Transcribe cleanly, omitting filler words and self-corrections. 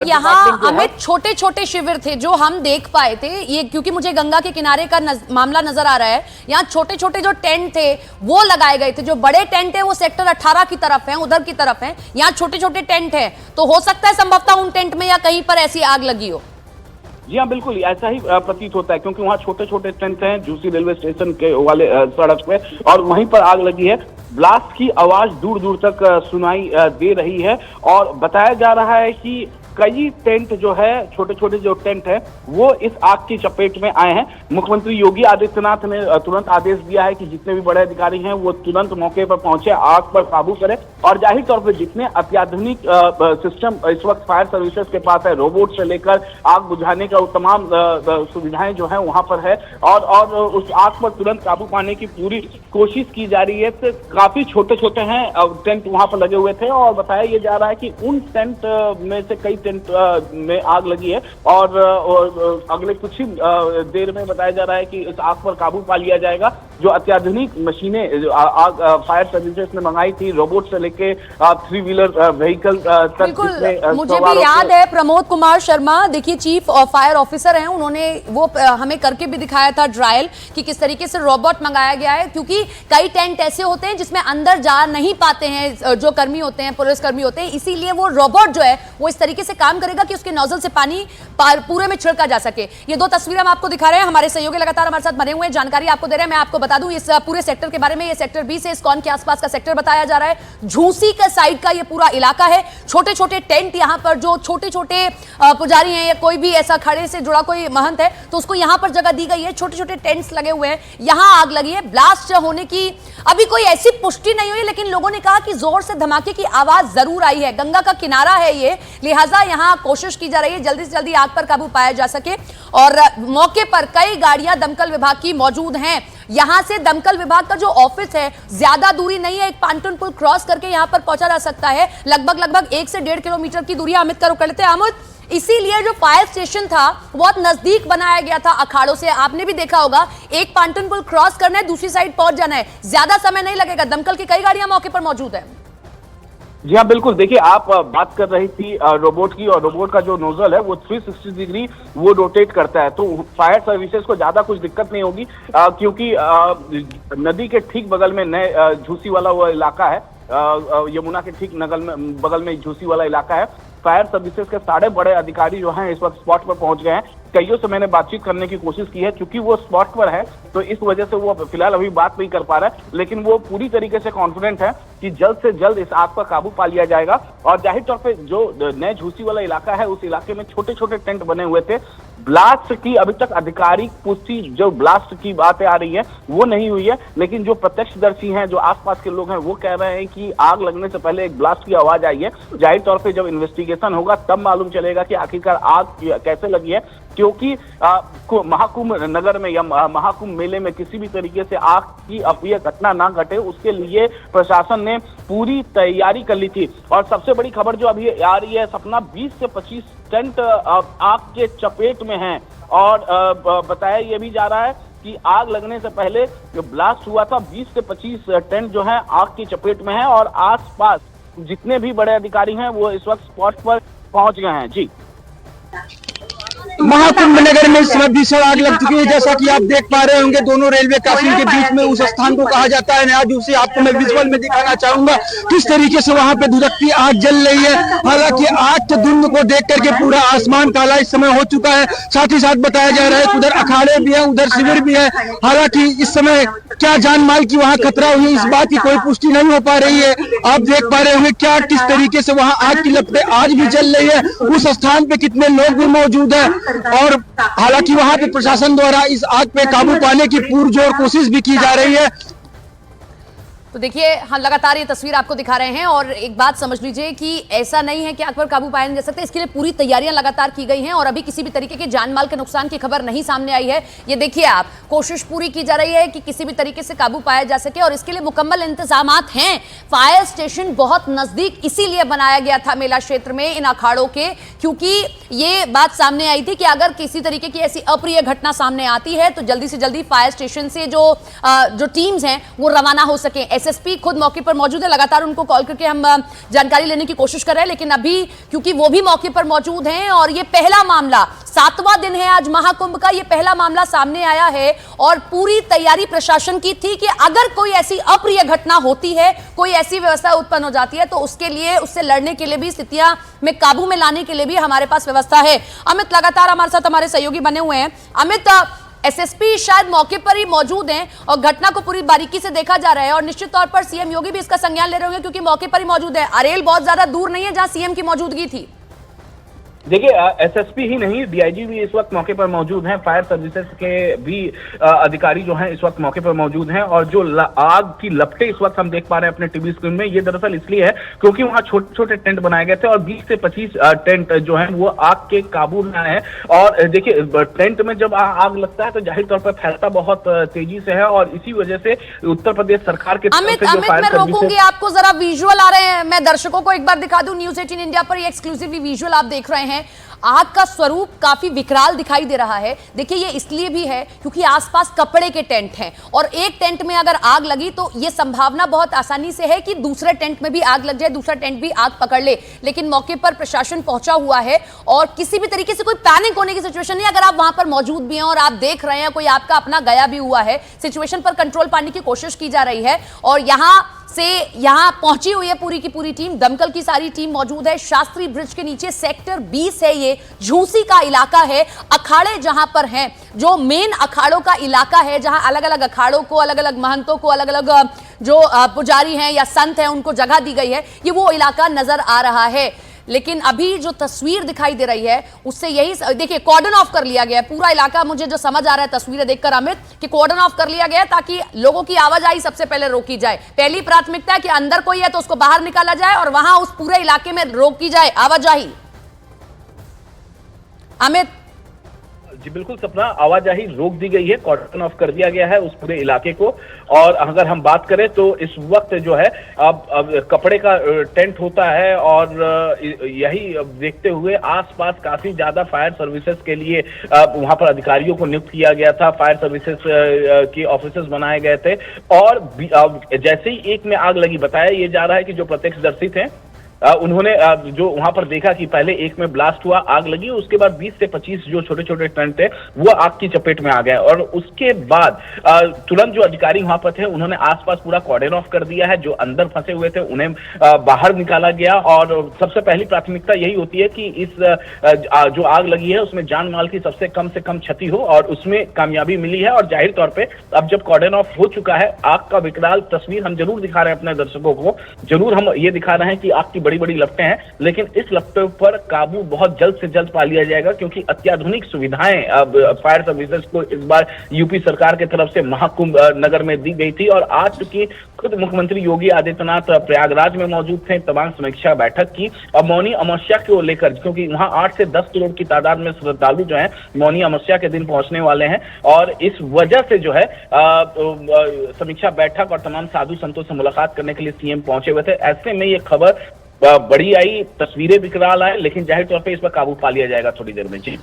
यहाँ अमित छोटे छोटे शिविर थे जो हम देख पाए थे, ये क्योंकि मुझे गंगा के किनारे का मामला नजर आ रहा है। यहाँ छोटे छोटे जो टेंट थे वो लगाए गए थे, जो बड़े टेंट है वो सेक्टर 18 की तरफ है, उधर की तरफ है। यहाँ छोटे छोटे टेंट है, तो हो सकता है संभवतः उन टेंट में या कहीं पर ऐसी आग लगी हो। जी हाँ, बिल्कुल ऐसा ही प्रतीत होता है, क्योंकि वहाँ छोटे छोटे टेंट हैं झूसी रेलवे स्टेशन के वाले सड़क पे, और वहीं पर आग लगी है। ब्लास्ट की आवाज दूर दूर तक सुनाई दे रही है और बताया जा रहा है कि कई टेंट जो है, छोटे छोटे जो टेंट है, वो इस आग की चपेट में आए हैं। मुख्यमंत्री योगी आदित्यनाथ ने तुरंत आदेश दिया है कि जितने भी बड़े अधिकारी हैं वो तुरंत मौके पर पहुंचे, आग पर काबू करें, और जाहिर तौर पर जितने अत्याधुनिक सिस्टम इस वक्त फायर सर्विसेज के पास है, रोबोट से लेकर आग बुझाने का तमाम सुविधाएं जो है वहां पर है, और उस आग पर तुरंत काबू पाने की पूरी कोशिश की जा रही है। तो काफी छोटे छोटे हैं टेंट वहां पर लगे हुए थे, और बताया ये जा रहा है कि उन टेंट में से कई टेंट में आग लगी है, और अगले कुछ ही देर में बताया जा रहा है कि इस आग पर काबू पा लिया जाएगा। जो अत्याधुनिक मशीनें आग फायर सर्विसेज ने मंगाई थी, रोबोट से लेके 3 व्हीलर व्हीकल तक, मुझे भी याद है प्रमोद कुमार शर्मा, देखिए चीफ फायर ऑफिसर हैं, उन्होंने वो हमें करके भी दिखाया था ट्रायल कि किस तरीके से रोबोट मंगाया गया है, क्योंकि कई टेंट ऐसे होते हैं जिसमें अंदर जा नहीं पाते हैं जो कर्मी होते हैं, पुलिस कर्मी होते हैं, इसीलिए वो रोबोट जो है वो इस तरीके से काम करेगा कि उसके नोजल से पानी पूरे में छिड़का जा सके। ये 2 तस्वीरें हम आपको दिखा रहे हैं, हमारे सहयोगी लगातार हमारे साथ बने हुए हैं, जानकारी आपको दे रहे हैं। मैं आपको बता दूं इस पूरे सेक्टर के बारे में, ये सेक्टर 20 है, इस्कॉन के आसपास का सेक्टर बताया जा रहा है। झूसी के साइड का ये पूरा इलाका है। छोटे छोटे टेंट यहाँ पर, जो छोटे छोटे पुजारी हैं या कोई भी ऐसा खड़े से जुड़ा कोई महंत है तो उसको यहाँ पर जगह दी गई है। छोटे छोटे टेंट्स लगे हुए हैं, यहाँ आग लगी है। ब्लास्ट होने की अभी कोई ऐसी पुष्टि नहीं हुई, लेकिन लोगों ने कहा कि जोर से धमाके की आवाज जरूर आई है। गंगा का किनारा है ये, लिहाजा यहाँ कोशिश की जा रही है जल्दी से जल्दी आग पर काबू पाया जा सके, और मौके पर कई गाड़ियां दमकल विभाग की मौजूद हैं। यहां से दमकल विभाग का जो ऑफिस है ज्यादा दूरी नहीं है, एक पांटून पुल क्रॉस करके यहां पर पहुंचा जा सकता है। लगभग 1 से 1.5 किलोमीटर की दूरी अमित का रुक लेते हैं। अमित, इसीलिए जो फायर स्टेशन था बहुत नजदीक बनाया गया था अखाड़ों से। आपने भी देखा होगा, एक पांटून पुल क्रॉस करना है, दूसरी साइड पहुंच जाना है, ज्यादा समय नहीं लगेगा। दमकल की कई गाड़ियां मौके पर मौजूद है। जी हाँ, बिल्कुल। देखिए, आप बात कर रही थी रोबोट की, और रोबोट का जो नोजल है वो 360 डिग्री वो रोटेट करता है, तो फायर सर्विसेज को ज्यादा कुछ दिक्कत नहीं होगी, क्योंकि नदी के ठीक बगल में नए झूसी वाला वो इलाका है, यमुना के ठीक बगल में झूसी वाला इलाका है। फायर सर्विसेज के सारे बड़े अधिकारी जो हैं इस वक्त स्पॉट पर पहुंच गए हैं। कईयों से मैंने बातचीत करने की कोशिश की है, क्योंकि वो स्पॉट पर है तो इस वजह से वो फिलहाल अभी बात नहीं कर पा रहा है, लेकिन वो पूरी तरीके से कॉन्फिडेंट है कि जल्द से जल्द इस आग पर काबू पा लिया जाएगा। और जाहिर तौर पे जो नए झूसी वाला इलाका है, उस इलाके में छोटे छोटे टेंट बने हुए थे। ब्लास्ट की अभी तक आधिकारिक पुष्टि, जो ब्लास्ट की बातें आ रही है वो नहीं हुई है, लेकिन जो प्रत्यक्षदर्शी हैं, जो आसपास के लोग हैं, वो कह रहे हैं कि आग लगने से पहले एक ब्लास्ट की आवाज आई है। जाहिर तौर पे जब इन्वेस्टिगेशन होगा तब मालूम चलेगा कि आखिरकार आग कैसे लगी है, क्योंकि महाकुंभ नगर में या महाकुंभ मेले में किसी भी तरीके से आग की अप्रिय घटना ना घटे, उसके लिए प्रशासन ने पूरी तैयारी कर ली थी। और सबसे बड़ी खबर जो अभी आ रही है सपना, 20 से 25 टेंट आग के चपेट में हैं, और बताया ये भी जा रहा है कि आग लगने से पहले जो ब्लास्ट हुआ था 20 से 25 टेंट जो है आग की चपेट में है, और आसपास जितने भी बड़े अधिकारी हैं वो इस वक्त स्पॉट पर पहुंच गए हैं। जी, महाकुंभ नगर में इस समय भीषण आग लग चुकी है। जैसा कि आप देख पा रहे होंगे, दोनों रेलवे क्रॉसिंग के बीच में उस स्थान को कहा जाता है नया झूसी। आपको मैं विजुअल में दिखाना चाहूंगा किस तरीके से वहां पे धुधकती आग जल रही है। हालांकि आग के धुंध को देख करके पूरा आसमान काला इस समय हो चुका है। साथ ही साथ बताया जा रहा है उधर अखाड़े भी है, उधर शिविर भी है। हालांकि इस समय क्या जान माल की वहां खतरा हुई, इस बात की कोई पुष्टि नहीं हो पा रही है। आप देख पा रहे होंगे क्या किस तरीके से वहां आग की लपटें आज भी जल रही है। उस स्थान पे कितने लोग भी मौजूद है, और हालांकि वहां पे प्रशासन द्वारा इस आग पे काबू पाने की पुरजोर कोशिश भी की जा रही है। तो देखिए, हाँ, लगातार ये तस्वीर आपको दिखा रहे हैं, और एक बात समझ लीजिए कि ऐसा नहीं है कि आग पर काबू पाया नहीं जा सकता। इसके लिए पूरी तैयारियां लगातार की गई हैं, और अभी किसी भी तरीके के जान माल के नुकसान की खबर नहीं सामने आई है। ये देखिए, आप कोशिश पूरी की जा रही है कि किसी भी तरीके से काबू पाया जा सके, और इसके लिए मुकम्मल इंतजामात हैं। फायर स्टेशन बहुत नजदीक इसीलिए बनाया गया था मेला क्षेत्र में, इन अखाड़ों के, क्योंकि ये बात सामने आई थी कि अगर किसी तरीके की ऐसी अप्रिय घटना सामने आती है तो जल्दी से जल्दी फायर स्टेशन से जो टीम्स हैं वो रवाना हो सके। एसएसपी खुद मौके पर मौजूद है, लगातार उनको कॉल करके हम जानकारी लेने की कोशिश कर रहे हैं, लेकिन अभी क्योंकि वो भी मौके पर मौजूद हैं और ये पहला मामला, 7वां दिन है आज महाकुंभ का, ये पहला मामला सामने आया है और पूरी तैयारी प्रशासन की थी कि अगर कोई ऐसी अप्रिय घटना होती है, कोई ऐसी व्यवस्था उत्पन्न हो जाती है तो उसके लिए, उससे लड़ने के लिए भी, स्थितियां में काबू में लाने के लिए भी हमारे पास व्यवस्था है। अमित लगातार हमारे साथ हमारे सहयोगी बने हुए हैं। अमित, एसएसपी शायद मौके पर ही मौजूद हैं और घटना को पूरी बारीकी से देखा जा रहा है और निश्चित तौर पर सीएम योगी भी इसका संज्ञान ले रहे होंगे क्योंकि मौके पर ही मौजूद है। अरेल बहुत ज्यादा दूर नहीं है जहां सीएम की मौजूदगी थी। देखिए, एसएसपी ही नहीं, डीआईजी भी इस वक्त मौके पर मौजूद हैं, फायर सर्विसेज के भी अधिकारी जो हैं इस वक्त मौके पर मौजूद हैं और जो आग की लपटें इस वक्त हम देख पा रहे हैं अपने टीवी स्क्रीन में, ये दरअसल इसलिए है क्योंकि वहां छोटे छोटे टेंट बनाए गए थे और 20 से 25 टेंट जो है वो आग के काबू में आए हैं। और देखिए, टेंट में जब आग लगता है तो जाहिर तौर पर फैलता बहुत तेजी से है और इसी वजह से उत्तर प्रदेश सरकार के अमित, मैं रोकूंगी आपको, जरा विजुअल आ रहे हैं, मैं दर्शकों को एक बार दिखा दूं। न्यूज 18 इंडिया पर ये एक्सक्लूसिवली विजुअल आप देख रहे हैं। आग का स्वरूप काफी विकराल दिखाई दे रहा है। देखिए, ये इसलिए भी है क्योंकि आसपास कपड़े के टेंट हैं और एक टेंट में अगर आग लगी तो ये संभावना बहुत आसानी से है कि दूसरे टेंट में भी आग लग जाए, दूसरा टेंट भी आग पकड़ ले। लेकिन मौके पर प्रशासन पहुंचा हुआ है और किसी भी तरीके से कोई पैनिक होने की सिचुएशन नहीं। अगर आप वहां पर मौजूद भी हैं और आप देख रहे हैं, कोई आपका अपना गया भी हुआ है, सिचुएशन पर कंट्रोल पाने की कोशिश की जा रही है और यहां पहुंची हुई है पूरी की पूरी टीम, दमकल की सारी टीम मौजूद है। शास्त्री ब्रिज के नीचे सेक्टर 20 है, ये झूसी का इलाका है। अखाड़े जहां पर हैं, जो मेन अखाड़ों का इलाका है, जहां अलग अलग अखाड़ों को, अलग अलग महंतों को, अलग अलग जो पुजारी हैं या संत हैं उनको जगह दी गई है, ये वो इलाका नजर आ रहा है। लेकिन अभी जो तस्वीर दिखाई दे रही है उससे यही, देखिए कॉर्डन ऑफ कर लिया गया है पूरा इलाका। मुझे जो समझ आ रहा है तस्वीरें देखकर अमित, कि कॉर्डन ऑफ कर लिया गया है ताकि लोगों की आवाजाही सबसे पहले रोकी जाए। पहली प्राथमिकता है कि अंदर कोई है तो उसको बाहर निकाला जाए और वहां उस पूरे इलाके में रोकी जाए आवाजाही। अमित जी बिल्कुल सपना, आवाजाही रोक दी गई है, कॉर्डन ऑफ कर दिया गया है उस पूरे इलाके को। और अगर हम बात करें तो इस वक्त जो है अब कपड़े का टेंट होता है और यही देखते हुए आसपास काफी ज्यादा फायर सर्विसेज के लिए वहां पर अधिकारियों को नियुक्त किया गया था। फायर सर्विसेज के ऑफिसर्स बनाए गए थे और जैसे ही एक में आग लगी, बताया ये जा रहा है कि जो प्रत्यक्षदर्शी थे उन्होंने जो वहां पर देखा कि पहले एक में ब्लास्ट हुआ, आग लगी, उसके बाद 20 से 25 जो छोटे छोटे टेंट थे वो आग की चपेट में आ गए और उसके बाद तुरंत जो अधिकारी वहां पर थे उन्होंने आसपास पूरा कॉर्डन ऑफ कर दिया है। जो अंदर फंसे हुए थे उन्हें बाहर निकाला गया और सबसे पहली प्राथमिकता यही होती है कि इस जो आग लगी है उसमें जान माल की सबसे कम क्षति हो और उसमें कामयाबी मिली है। और जाहिर तौर पर अब जब कॉर्डन ऑफ हो चुका है, आग का विकराल तस्वीर हम जरूर दिखा रहे हैं अपने दर्शकों को, जरूर हम ये दिखा रहे हैं कि आग की बड़ी बड़ी लपटें हैं, लेकिन इस लपटों पर काबू बहुत जल्द से जल्द पा लिया जाएगा क्योंकि अत्याधुनिक सुविधाएं अब फायर सर्विसेज को इस बार यूपी सरकार की तरफ से महाकुंभ नगर में दी गई थी। और आज चूंकि खुद मुख्यमंत्री योगी आदित्यनाथ प्रयागराज में मौजूद थे, तमाम समीक्षा बैठक की और मौनी अमावस्या को लेकर, क्योंकि वहां 8 से 10 करोड़ की तादाद में श्रद्धालु जो है मौनी अमावस्या के दिन पहुंचने वाले हैं और इस वजह से जो है समीक्षा बैठक और तमाम साधु संतों से मुलाकात करने के लिए सीएम पहुंचे हुए थे। ऐसे में ये खबर बड़ी आई, तस्वीरें विकराल आए, लेकिन जाहिर तौर पे इस पर काबू पा लिया जाएगा थोड़ी देर में। जी।